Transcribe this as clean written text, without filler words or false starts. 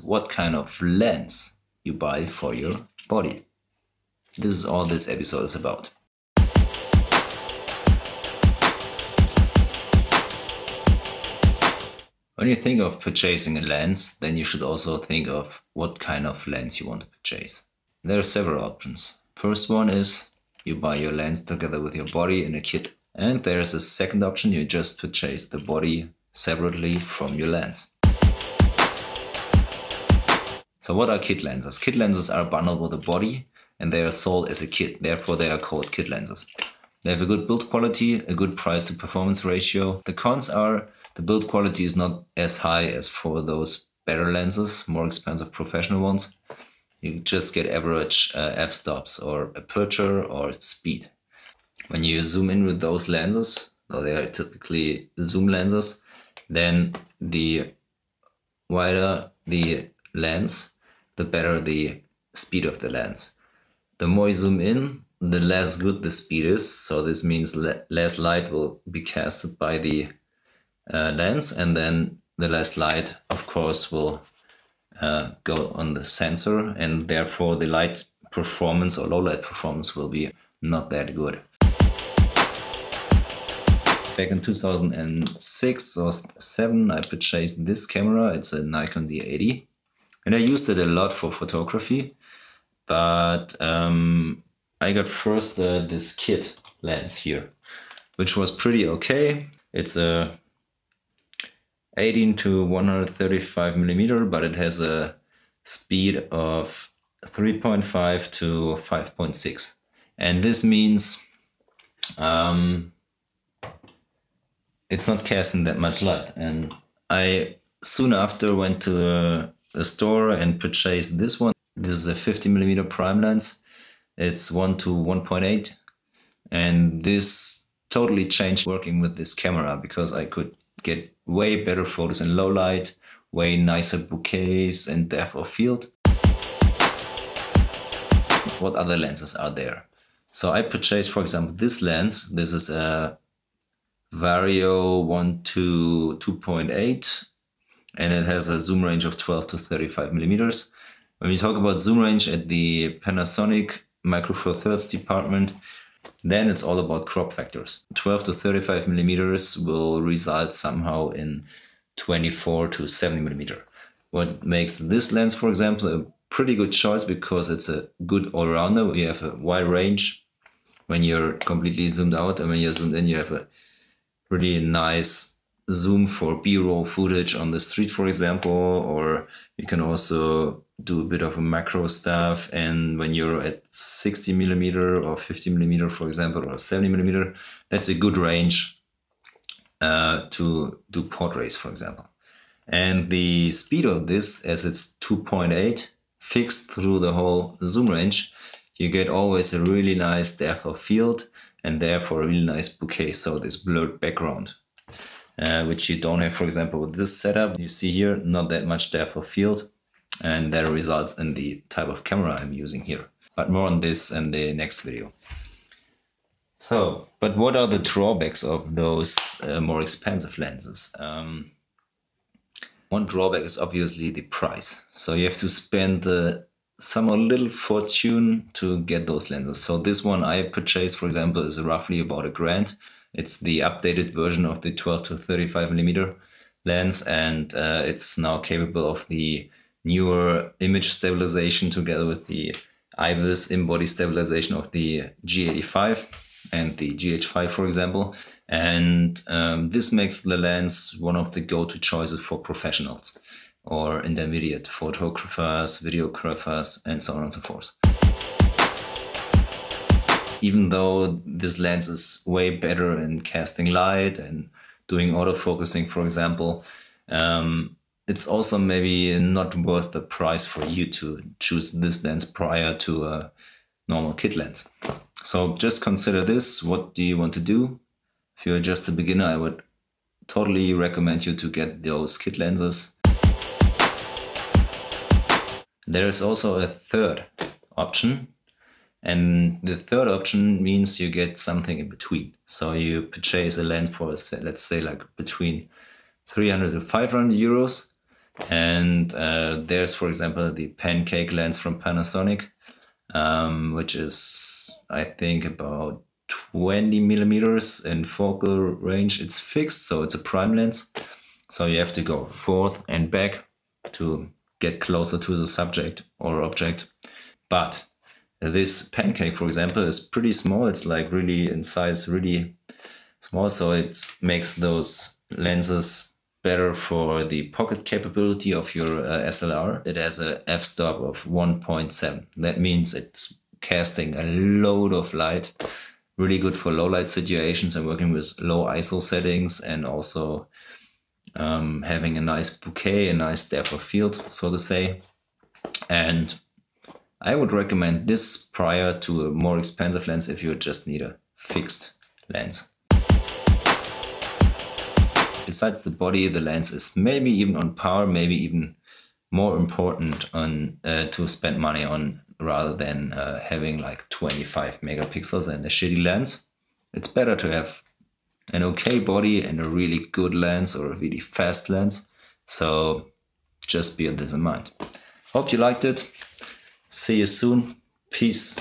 what kind of lens you buy for your body. This is all this episode is about. When you think of purchasing a lens, then you should also think of what kind of lens you want to purchase. There are several options. First one is you buy your lens together with your body in a kit. And there's a second option, you just purchase the body separately from your lens. So what are kit lenses? Kit lenses are bundled with the body and they are sold as a kit. Therefore they are called kit lenses. They have a good build quality, a good price to performance ratio. The cons are the build quality is not as high as for those better lenses, more expensive professional ones. You just get average f-stops or aperture or speed. When you zoom in with those lenses, though they are typically zoom lenses, then the wider the lens, the better the speed of the lens. The more you zoom in, the less good the speed is. So this means less light will be casted by the lens, and then the less light, of course, will go on the sensor, and therefore the light performance or low light performance will be not that good. Back in 2006 or 7, I purchased this camera. It's a Nikon D80, and I used it a lot for photography. But I got first this kit lens here, which was pretty okay. It's a 18 to 135 millimeter, but it has a speed of 3.5 to 5.6. And this means it's not casting that much light. And I soon after went to the store and purchased this one. This is a 50 millimeter prime lens. It's 1 to 1.8. And this totally changed working with this camera because I could get way better photos in low light, way nicer bouquets and depth of field. What other lenses are there? So I purchased, for example, this lens. This is a Vario 1 to 2.8 and it has a zoom range of 12 to 35 millimeters. When we talk about zoom range at the Panasonic Micro Four Thirds department, then it's all about crop factors. 12 to 35 millimeters will result somehow in 24 to 70 millimeter. What makes this lens, for example, a pretty good choice because it's a good all-rounder. You have a wide range when you're completely zoomed out, and when you're zoomed in, you have a really nice zoom for B-roll footage on the street, for example, or you can also do a bit of a macro stuff. And when you're at 60 millimeter or 50 millimeter, for example, or 70 millimeter, that's a good range to do portraits, for example. And the speed of this, as it's 2.8 fixed through the whole zoom range, you get always a really nice depth of field and therefore a really nice bouquet. So this blurred background, which you don't have, for example, with this setup. You see here, not that much depth of field. And that results in the type of camera I'm using here. But more on this in the next video. So, but what are the drawbacks of those more expensive lenses? One drawback is obviously the price. So you have to spend some little fortune to get those lenses. So this one I purchased, for example, is roughly about $1,000. It's the updated version of the 12 to 35 millimeter lens, and it's now capable of the newer image stabilization together with the IBIS in-body stabilization of the G85 and the G85, for example. And this makes the lens one of the go-to choices for professionals or intermediate photographers, videographers, and so on and so forth. Even though this lens is way better in casting light and doing autofocusing, for example, it's also maybe not worth the price for you to choose this lens prior to a normal kit lens. So just consider this. What do you want to do? If you're just a beginner, I would totally recommend you to get those kit lenses. There is also a third option. And the third option means you get something in between. So you purchase a lens for, let's say, like between 300 to 500 euros. And there's, for example, the Pancake lens from Panasonic, which is, I think, about 20 millimeters in focal range. It's fixed, so it's a prime lens. So you have to go forth and back to get closer to the subject or object. But this Pancake, for example, is pretty small. It's like really in size, really small. So it makes those lenses better for the pocket capability of your SLR. It has a f-stop of 1.7. That means it's casting a load of light. Really good for low light situations and working with low ISO settings, and also having a nice bouquet, a nice depth of field, so to say. And I would recommend this prior to a more expensive lens if you just need a fixed lens. Besides the body, the lens is maybe even on par, maybe even more important on to spend money on, rather than having like 25 megapixels and a shitty lens. It's better to have an okay body and a really good lens or a really fast lens. So just bear this in mind. Hope you liked it. See you soon. Peace.